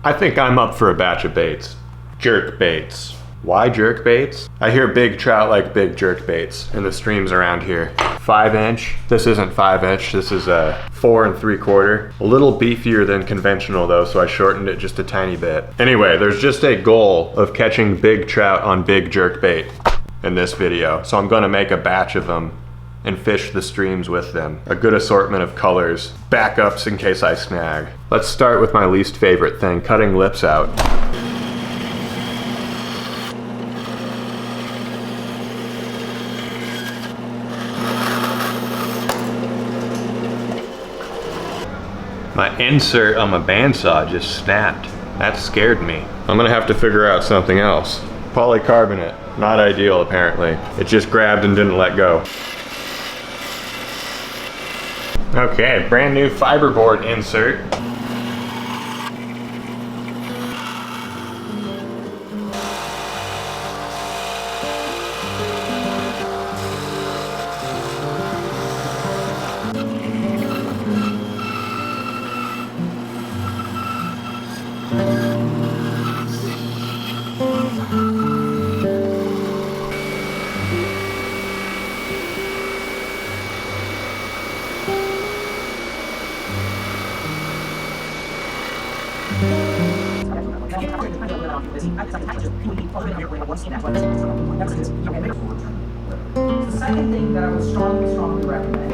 I think I'm up for a batch of baits. Jerk baits. Why jerk baits? I hear big trout like big jerk baits in the streams around here. 5-inch. This isn't 5-inch. This is a 4 3/4. A little beefier than conventional though, so I shortened it just a tiny bit. Anyway, there's just a goal of catching big trout on big jerk bait in this video. So I'm gonna make a batch of them and fish the streams with them. A good assortment of colors, backups in case I snag. Let's start with my least favorite thing, cutting lips out. My insert on my bandsaw just snapped. That scared me. I'm gonna have to figure out something else. Polycarbonate, not ideal apparently. It just grabbed and didn't let go. Okay, brand new fiberboard insert. The second thing that I would strongly recommend.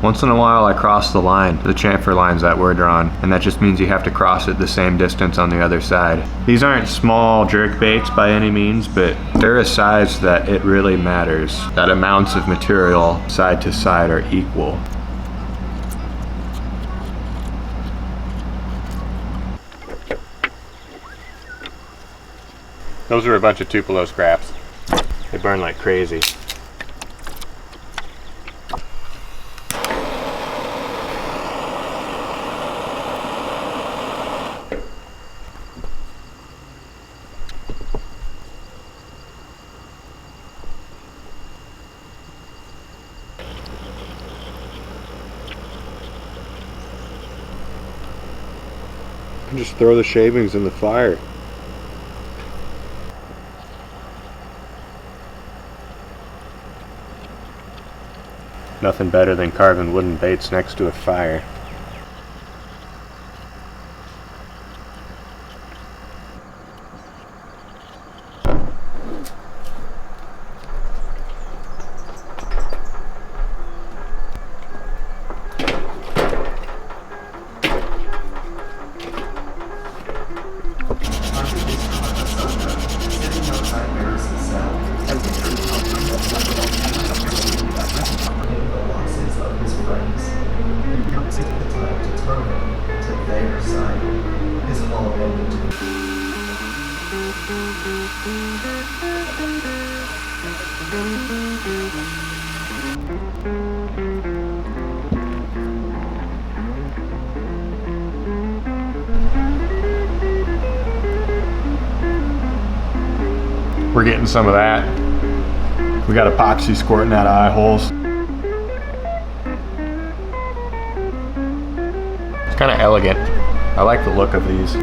Once in a while I cross the line, the chamfer lines that we're drawn, and that just means you have to cross it the same distance on the other side. These aren't small jerk baits by any means, but they're a size that it really matters, that amounts of material side to side are equal. Those are a bunch of Tupelo scraps. They burn like crazy. Just throw the shavings in the fire. Nothing better than carving wooden baits next to a fire. We're getting some of that. We got epoxy squirting out of eye holes. It's kind of elegant. I like the look of these.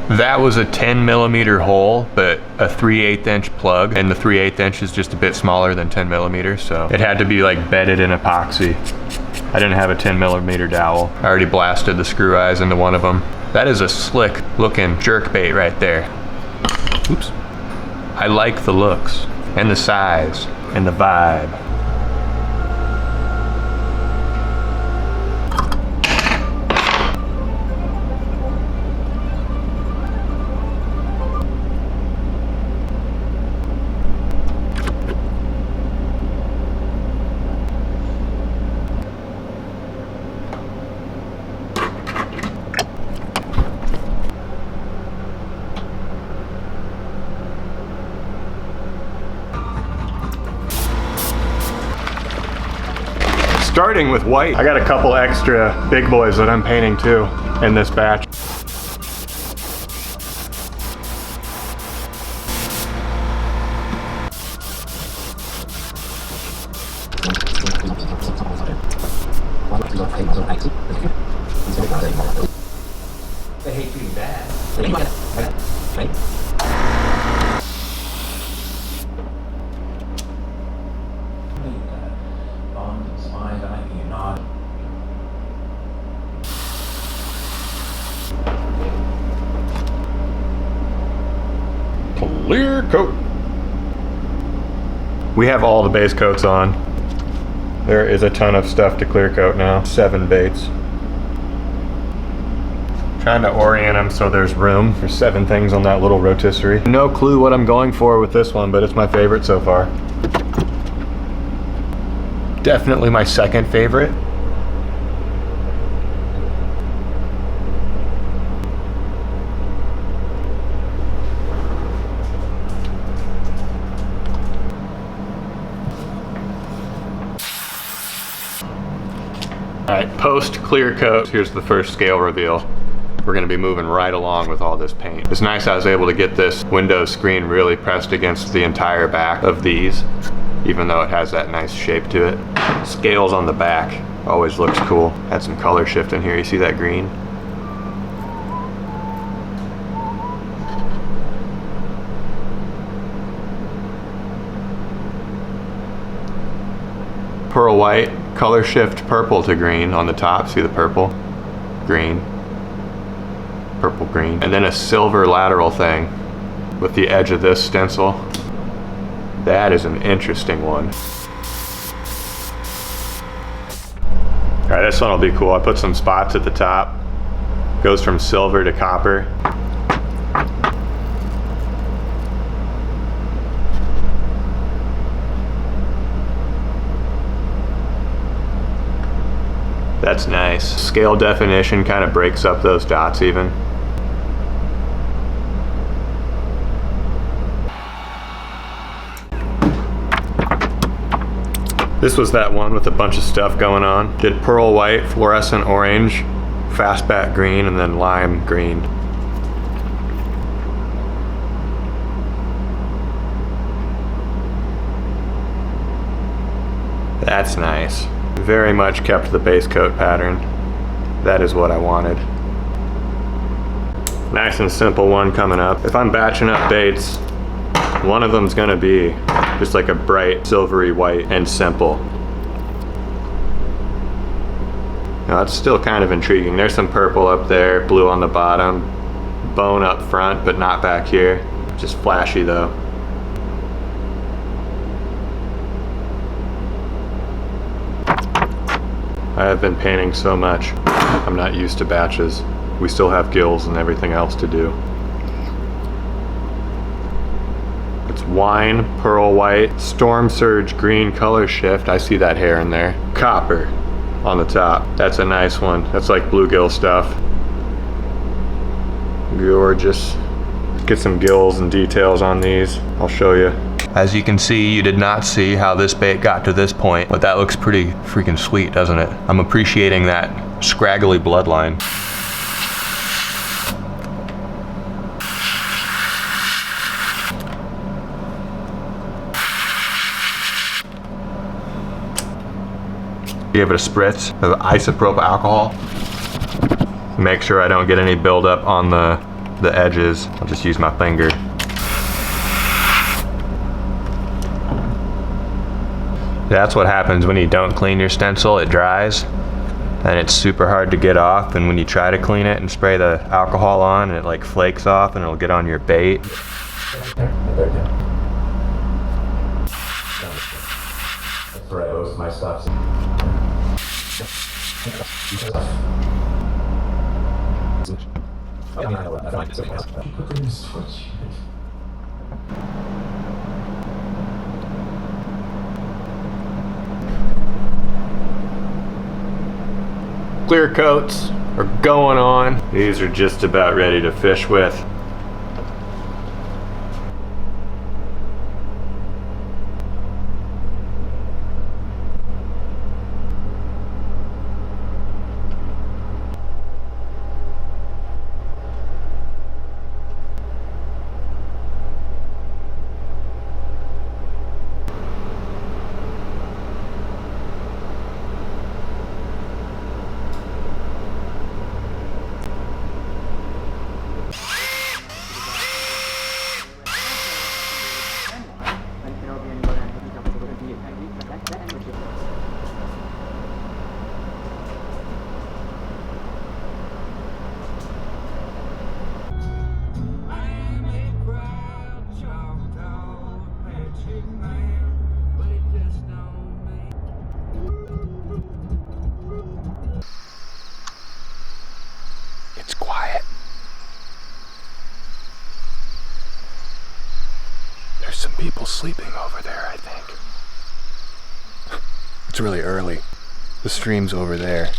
That was a 10mm hole, but a 3/8 inch plug, and the 3/8 inch is just a bit smaller than 10mm, so it had to be like bedded in epoxy. I didn't have a 10mm dowel. I already blasted the screw eyes into one of them. That is a slick looking jerkbait right there. Oops. I like the looks, and the size, and the vibe. Starting with white. I got a couple extra big boys that I'm painting too in this batch. They hate being bad. Clear coat. We have all the base coats on. There is a ton of stuff to clear coat now. 7 baits. Trying to orient them so there's room for 7 things on that little rotisserie. No clue what I'm going for with this one, but it's my favorite so far. Definitely my second favorite. All right, post clear coat, here's the first scale reveal. We're gonna be moving right along with all this paint. It's nice I was able to get this window screen really pressed against the entire back of these, even though it has that nice shape to it. Scales on the back, always looks cool. Had some color shift in here, you see that green? Pearl white, color shift purple to green on the top. See the purple? Green. Purple, green. And then a silver lateral thing with the edge of this stencil. That is an interesting one. All right, this one will be cool. I put some spots at the top. Goes from silver to copper. That's nice. Scale definition kind of breaks up those dots even. This was that one with a bunch of stuff going on. Did pearl white, fluorescent orange, fastback green, and then lime green. That's nice. Very much kept the base coat pattern. That is what I wanted. Nice and simple one coming up. If I'm batching up baits, one of them's gonna be just like a bright silvery white and simple. Now that's still kind of intriguing. There's some purple up there, blue on the bottom, bone up front, but not back here. Just flashy though. I have been painting so much. I'm not used to batches. We still have gills and everything else to do. It's wine, pearl white, storm surge green color shift. I see that hair in there. Copper on the top. That's a nice one. That's like bluegill stuff. Gorgeous. Get some gills and details on these. I'll show you. As you can see, you did not see how this bait got to this point, but that looks pretty freaking sweet, doesn't it? I'm appreciating that scraggly bloodline. Give it a spritz of isopropyl alcohol. Make sure I don't get any buildup on the the edges. I'll just use my finger. That's what happens when you don't clean your stencil. It dries and it's super hard to get off, and when you try to clean it and spray the alcohol on, it like flakes off and it'll get on your bait. That's where I post my stuff. Clear coats are going on. These are just about ready to fish with. It's quiet. There's some people sleeping over there, I think. It's really early. The stream's over there.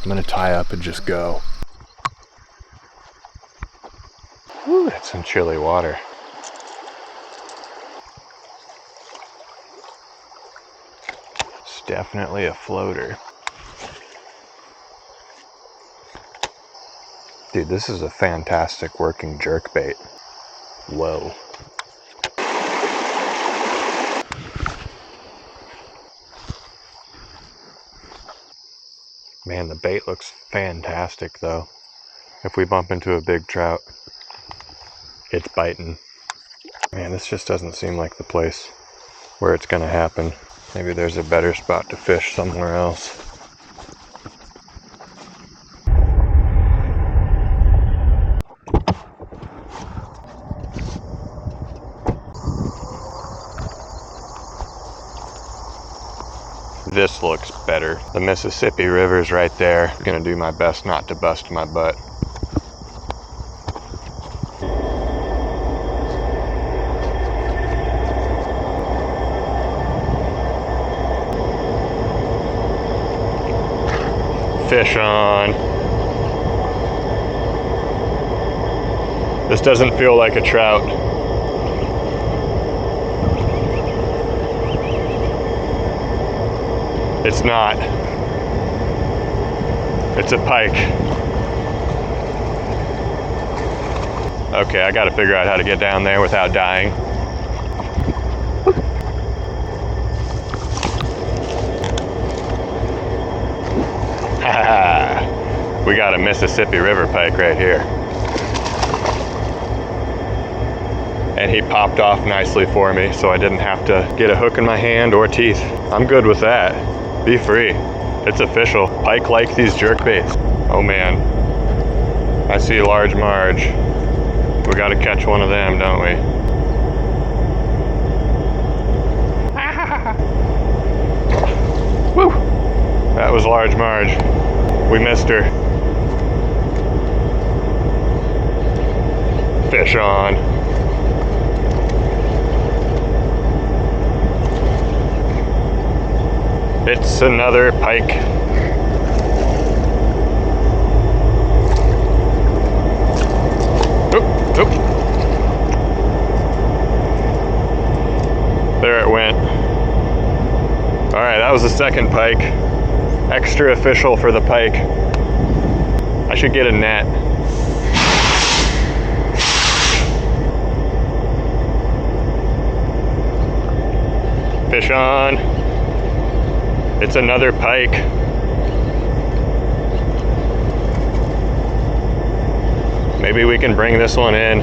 I'm gonna tie up and just go. Whew, that's some chilly water. It's definitely a floater. Dude, this is a fantastic working jerkbait. Whoa. Man, the bait looks fantastic though. If we bump into a big trout, it's biting. Man, this just doesn't seem like the place where it's gonna happen. Maybe there's a better spot to fish somewhere else. This looks better. The Mississippi River's right there. I'm gonna do my best not to bust my butt. Fish on. This doesn't feel like a trout. It's not. It's a pike. Okay, I gotta figure out how to get down there without dying. Haha. We got a Mississippi River pike right here. And he popped off nicely for me, so I didn't have to get a hook in my hand or teeth. I'm good with that. Be free. It's official. Pike like these jerkbaits. Oh man. I see large marge. We gotta catch one of them, don't we? Woo! That was large marge. We missed her. Fish on. It's another pike. Oop, oop. There it went. All right, that was the second pike. Extra official for the pike. I should get a net. Fish on. It's another pike. Maybe we can bring this one in.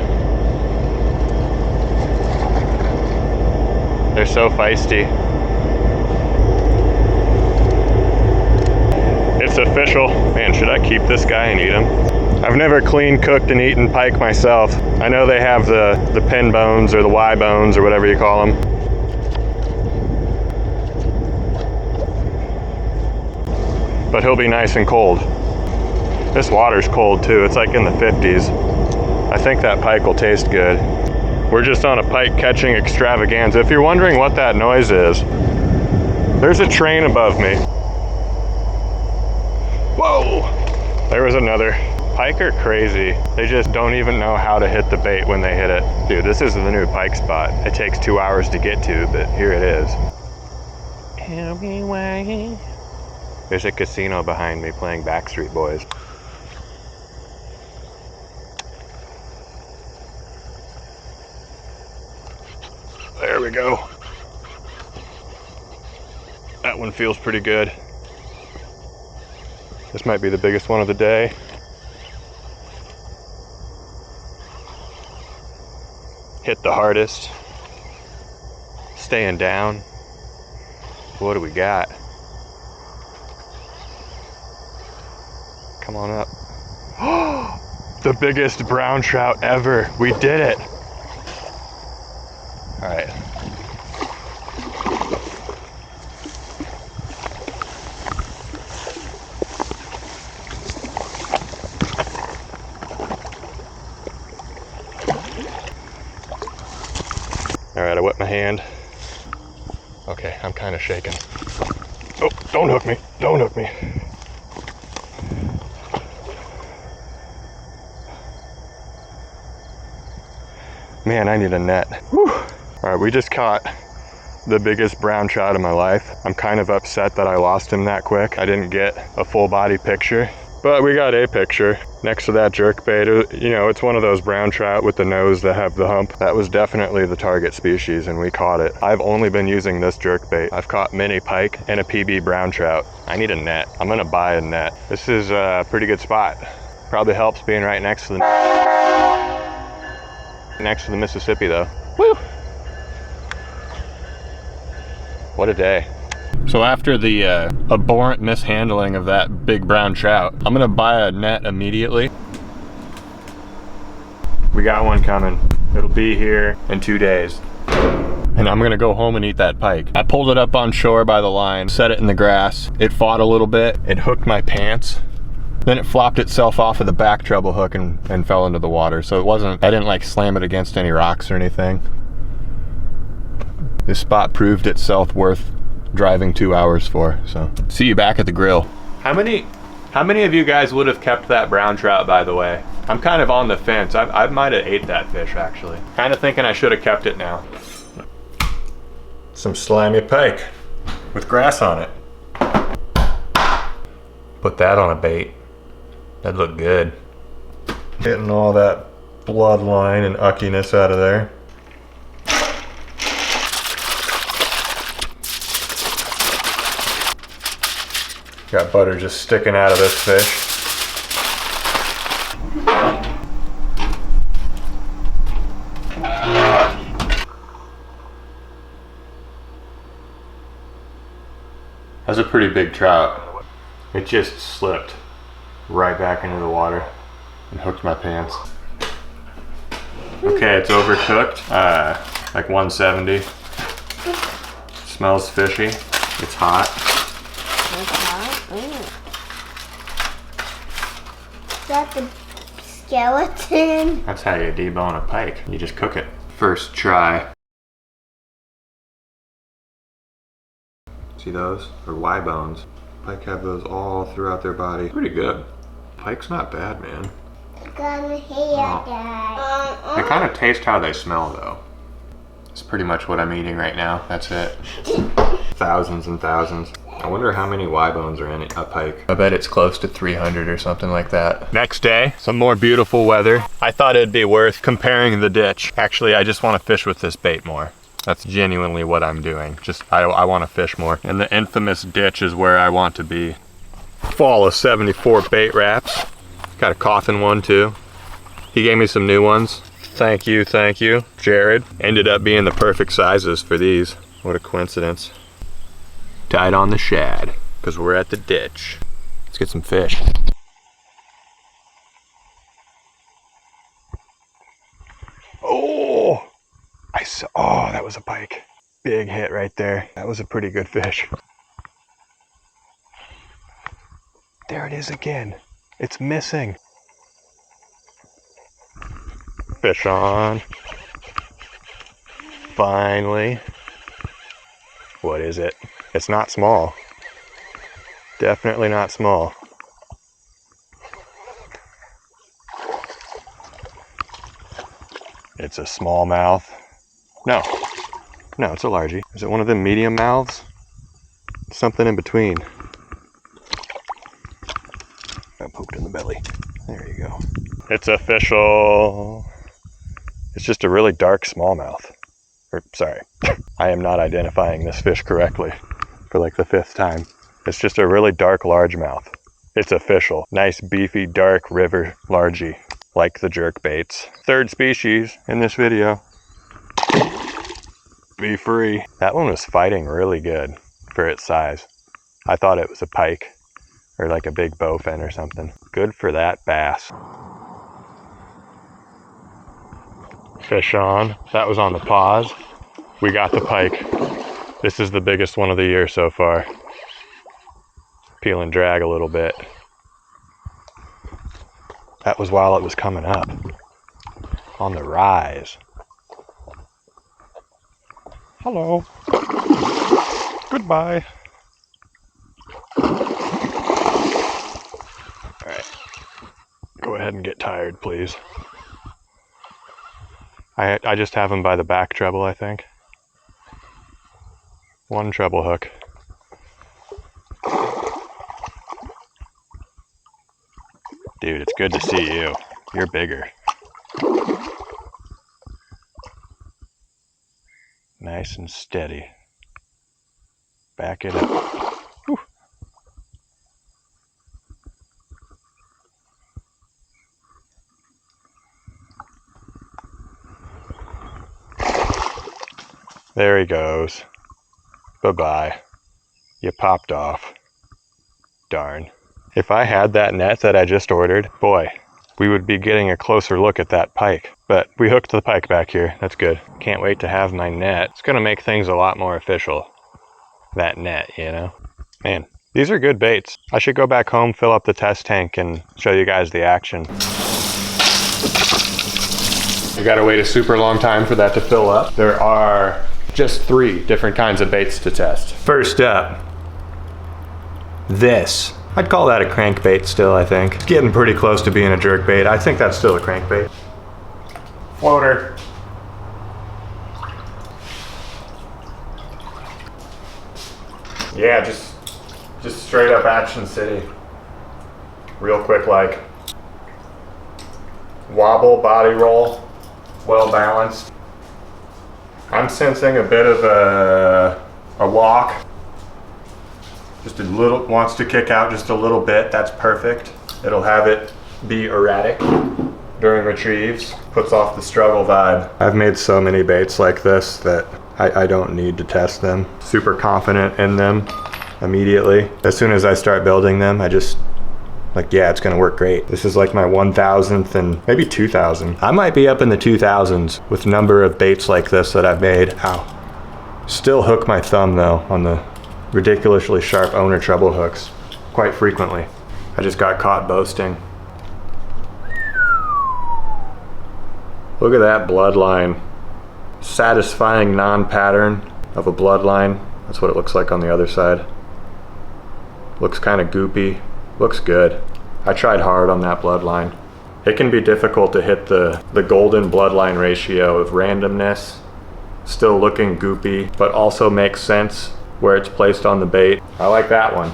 They're so feisty. It's official. Man, should I keep this guy and eat him? I've never clean cooked and eaten pike myself. I know they have the pin bones or the Y bones or whatever you call them. But he'll be nice and cold. This water's cold too. It's like in the 50s. I think that pike will taste good. We're just on a pike catching extravaganza. If you're wondering what that noise is, there's a train above me. Whoa! There was another. Pike are crazy. They just don't even know how to hit the bait when they hit it. Dude, this is the new pike spot. It takes 2 hours to get to, but here it is. There's a casino behind me playing Backstreet Boys. There we go. That one feels pretty good. This might be the biggest one of the day. Hit the hardest. Staying down. What do we got? Come on up. The biggest brown trout ever. We did it. All right. All right, I wet my hand. Okay, I'm kind of shaking. Oh, don't hook me. Don't hook me. Man, I need a net. Whew. All right, we just caught the biggest brown trout of my life. I'm kind of upset that I lost him that quick. I didn't get a full body picture, but we got a picture next to that jerkbait. You know, it's one of those brown trout with the nose that have the hump. That was definitely the target species and we caught it. I've only been using this jerkbait. I've caught mini pike and a PB brown trout. I need a net. I'm gonna buy a net. This is a pretty good spot. Probably helps being right next to the Mississippi though. Woo! What a day. So after the abhorrent mishandling of that big brown trout, I'm gonna buy a net immediately. We got one coming. It'll be here in 2 days. And I'm gonna go home and eat that pike. I pulled it up on shore by the line, set it in the grass. It fought a little bit. It hooked my pants. Then it flopped itself off of the back treble hook and fell into the water. So it wasn't, I didn't like slam it against any rocks or anything. This spot proved itself worth driving 2 hours for, so. See you back at the grill. How many of you guys would have kept that brown trout, by the way? I'm kind of on the fence. I might have ate that fish, actually. Kind of thinking I should have kept it now. Some slimy pike with grass on it. Put that on a bait. That'd look good. Getting all that bloodline and uckiness out of there. Got butter just sticking out of this fish. That's a pretty big trout. It just slipped right back into the water and hooked my pants. Okay, it's overcooked, like 170. Smells fishy. It's hot. It's hot? Is that the skeleton? That's how you debone a pike. You just cook it. First try. See those? They're Y bones. Pike have those all throughout their body. Pretty good. Pike's not bad, man. Gonna hear that. They kind of taste how they smell, though. It's pretty much what I'm eating right now. That's it. Thousands and thousands. I wonder how many Y bones are in a pike. I bet it's close to 300 or something like that. Next day, some more beautiful weather. I thought it'd be worth comparing the ditch. Actually, I just want to fish with this bait more. That's genuinely what I'm doing. Just, I want to fish more. And the infamous ditch is where I want to be. Fall of '74 bait wraps. Got a coffin one too. He gave me some new ones. Thank you, Jared. Ended up being the perfect sizes for these. What a coincidence. Tied on the shad, because we're at the ditch. Let's get some fish. Oh, oh, that was a pike. Big hit right there. That was a pretty good fish. There it is again. It's missing. Fish on. Finally. What is it? It's not small. Definitely not small. It's a smallmouth. No, it's a largie. Is it one of them medium mouths? Something in between. Got poked in the belly. There you go. It's official. It's just a really dark smallmouth. Sorry, I am not identifying this fish correctly for like the 5th time. It's just a really dark largemouth. It's official. Nice beefy dark river largie, like the jerkbaits. 3rd species in this video. Be free. That one was fighting really good for its size. I thought it was a pike or like a big bowfin or something. Good for that bass. Fish on. That was on the pause. We got the pike. This is the biggest one of the year so far. Peel and drag a little bit. That was while it was coming up. On the rise. Hello. Goodbye. Alright. Go ahead and get tired, please. I just have him by the back treble, I think. 1 treble hook. Dude, it's good to see you. You're bigger. Nice and steady. Back it up. Whew. There he goes. Bye-bye. You popped off. Darn. If I had that net that I just ordered, boy, we would be getting a closer look at that pike. But we hooked the pike back here. That's good. Can't wait to have my net. It's gonna make things a lot more official. That net, you know? Man, these are good baits. I should go back home, fill up the test tank, and show you guys the action. You gotta wait a super long time for that to fill up. There are just 3 different kinds of baits to test. First up, this. I'd call that a crankbait still, I think. It's getting pretty close to being a jerkbait. I think that's still a crankbait. Floater. Yeah, just straight up Action City. Real quick like. Wobble, body roll, well balanced. I'm sensing a bit of a walk. Just a little, wants to kick out just a little bit, that's perfect. It'll have it be erratic during retrieves, puts off the struggle vibe. I've made so many baits like this that I don't need to test them. Super confident in them immediately. As soon as I start building them, I just, like, yeah, it's gonna work great. This is like my 1,000th and maybe 2,000. I might be up in the 2,000s with number of baits like this that I've made. Ow. Still hook my thumb though on the ridiculously sharp owner treble hooks quite frequently. I just got caught boasting. Look at that bloodline. Satisfying non-pattern of a bloodline. That's what it looks like on the other side. Looks kind of goopy. Looks good. I tried hard on that bloodline. It can be difficult to hit the golden bloodline ratio of randomness, still looking goopy, but also makes sense where it's placed on the bait. I like that one.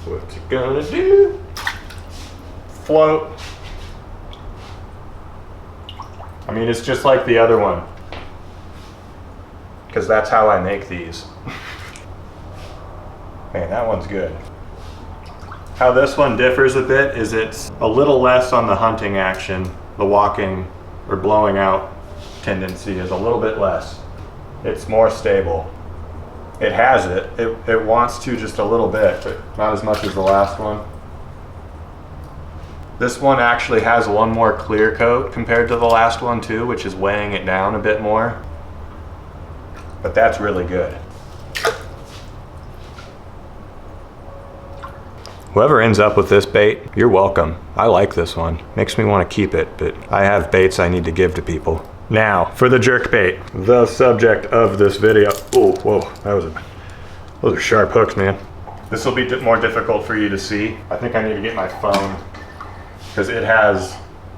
What's it gonna do? Float. I mean, it's just like the other one, because that's how I make these. Man, that one's good. How this one differs a bit is it's a little less on the hunting action the walking or blowing out tendency is a little bit less. It's more stable. It has it. It wants to just a little bit, but not as much as the last one. This one actually has one more clear coat compared to the last one too, which is weighing it down a bit more. But that's really good. Whoever ends up with this bait, you're welcome. I like this one. Makes me want to keep it, but I have baits I need to give to people. Now, for the jerk bait, the subject of this video. Oh, whoa, those are sharp hooks, man. This will be more difficult for you to see. I think I need to get my phone because it has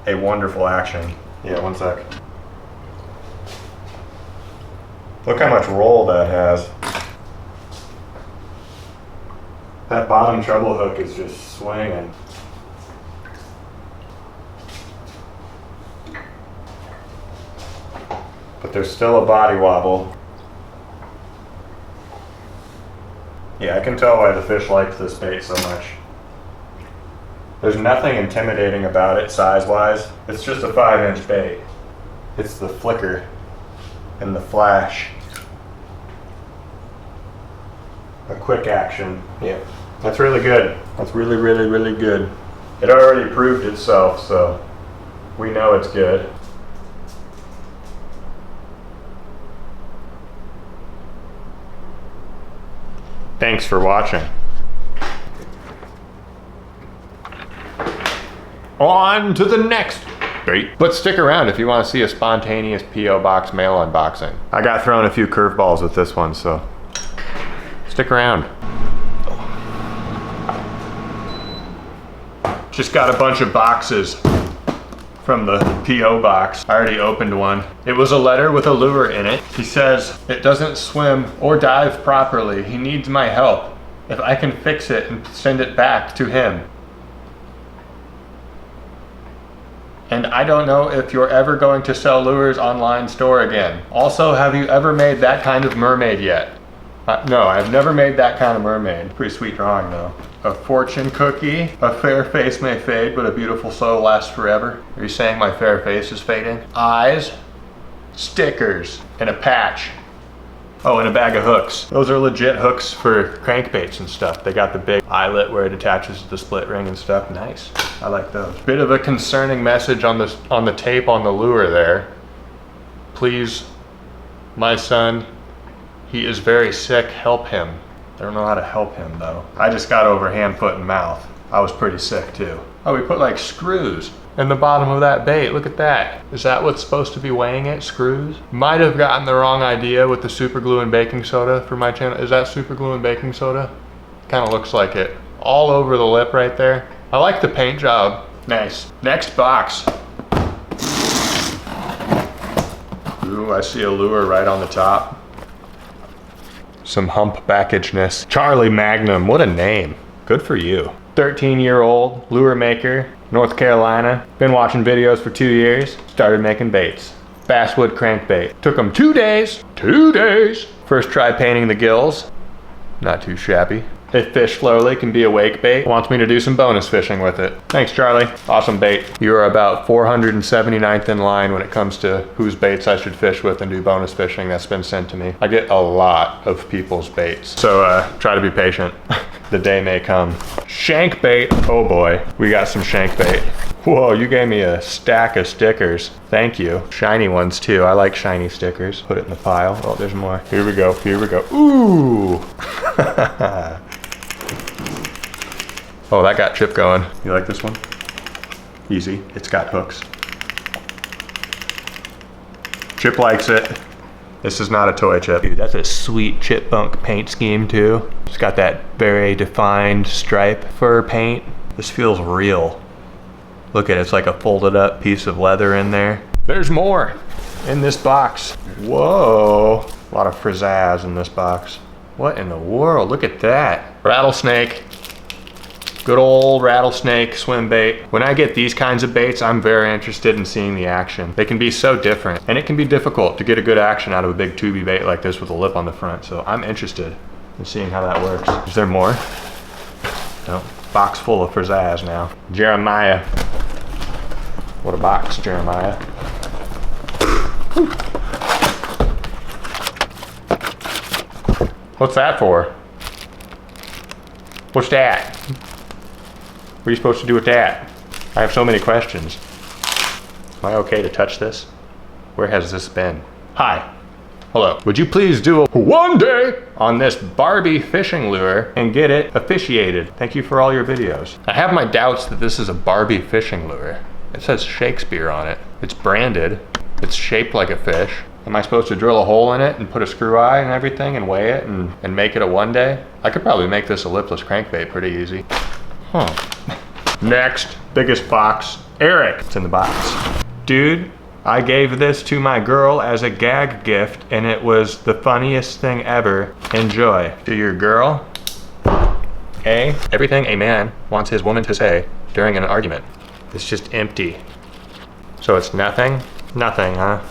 a wonderful action. Yeah, one sec. Look how much roll that has. That bottom treble hook is just swinging. But there's still a body wobble. Yeah, I can tell why the fish likes this bait so much. There's nothing intimidating about it size-wise. It's just a 5-inch bait. It's the flicker and the flash. A quick action. Yeah, that's really good. That's really, really, really good. It already proved itself, so we know it's good. Thanks for watching. On to the next bait. But stick around if you want to see a spontaneous P.O. Box mail unboxing. I got thrown a few curveballs with this one, so stick around. Just got a bunch of boxes from the P.O. box. I already opened one. It was a letter with a lure in it. He says, it doesn't swim or dive properly. He needs my help. If I can fix it and send it back to him. And I don't know if you're ever going to sell lures online store again. Also, have you ever made that kind of mermaid yet? No, I've never made that kind of mermaid. Pretty sweet drawing though. A fortune cookie. A fair face may fade, but a beautiful soul lasts forever. Are you saying my fair face is fading? Eyes, stickers, and a patch. Oh, and a bag of hooks. Those are legit hooks for crankbaits and stuff. They got the big eyelet where it attaches to the split ring and stuff. Nice. I like those. Bit of a concerning message on the tape on the lure there. Please, my son, he is very sick. Help him. I don't know how to help him though. I just got over hand, foot, and mouth. I was pretty sick too. Oh, we put like screws in the bottom of that bait. Look at that. Is that what's supposed to be weighing it? Screws? Might have gotten the wrong idea with the super glue and baking soda for my channel. Is that super glue and baking soda? Kind of looks like it. All over the lip right there. I like the paint job. Nice. Next box. Ooh, I see a lure right on the top. Some humpbackishness. Charlie Magnum, what a name. Good for you. 13-year-old lure maker, North Carolina. Been watching videos for 2 years. Started making baits. Basswood crankbait. Took him 2 days. 2 days. First try painting the gills. Not too shabby. If fish slowly can be a wake bait. Wants me to do some bonus fishing with it. Thanks, Charlie. Awesome bait. You are about 479th in line when it comes to whose baits I should fish with and do bonus fishing that's been sent to me. I get a lot of people's baits. So try to be patient. The day may come. Shank bait. Oh boy, we got some shank bait. Whoa, you gave me a stack of stickers. Thank you. Shiny ones too. I like shiny stickers. Put it in the pile. Oh, there's more. Here we go. Here we go. Ooh. Oh, that got chip going. You like this one? Easy. It's got hooks. Chip likes it. This is not a toy chip. Dude, that's a sweet chipmunk paint scheme too. It's got that very defined stripe fur paint. This feels real. Look at it, it's like a folded up piece of leather in there. There's more in this box. Whoa, a lot of frizzazz in this box. What in the world, look at that. Rattlesnake. Good old rattlesnake swim bait. When I get these kinds of baits, I'm very interested in seeing the action. They can be so different, and it can be difficult to get a good action out of a big tubey bait like this with a lip on the front, so I'm interested in seeing how that works. Is there more? No, box full of frizzazz now. Jeremiah. What a box, Jeremiah. What's that for? What's that? What are you supposed to do with that? I have so many questions. Am I okay to touch this? Where has this been? Hi. Hello. Would you please do a one day on this Barbie fishing lure and get it officiated? Thank you for all your videos. I have my doubts that this is a Barbie fishing lure. It says Shakespeare on it. It's branded. It's shaped like a fish. Am I supposed to drill a hole in it and put a screw eye and everything and weigh it and make it a one day? I could probably make this a lipless crankbait pretty easy. Huh. Next, biggest box, Eric. It's in the box. Dude, I gave this to my girl as a gag gift and it was the funniest thing ever. Enjoy. To your girl, A, everything a man wants his woman to say during an argument. It's just empty. So it's nothing? Nothing, huh?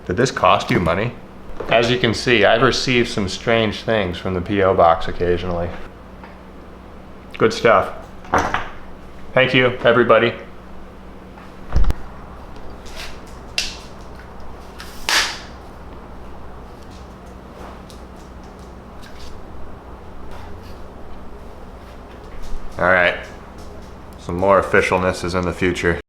Did this cost you money? As you can see, I've received some strange things from the P.O. box occasionally. Good stuff. Thank you, everybody. All right, some more officialness is in the future.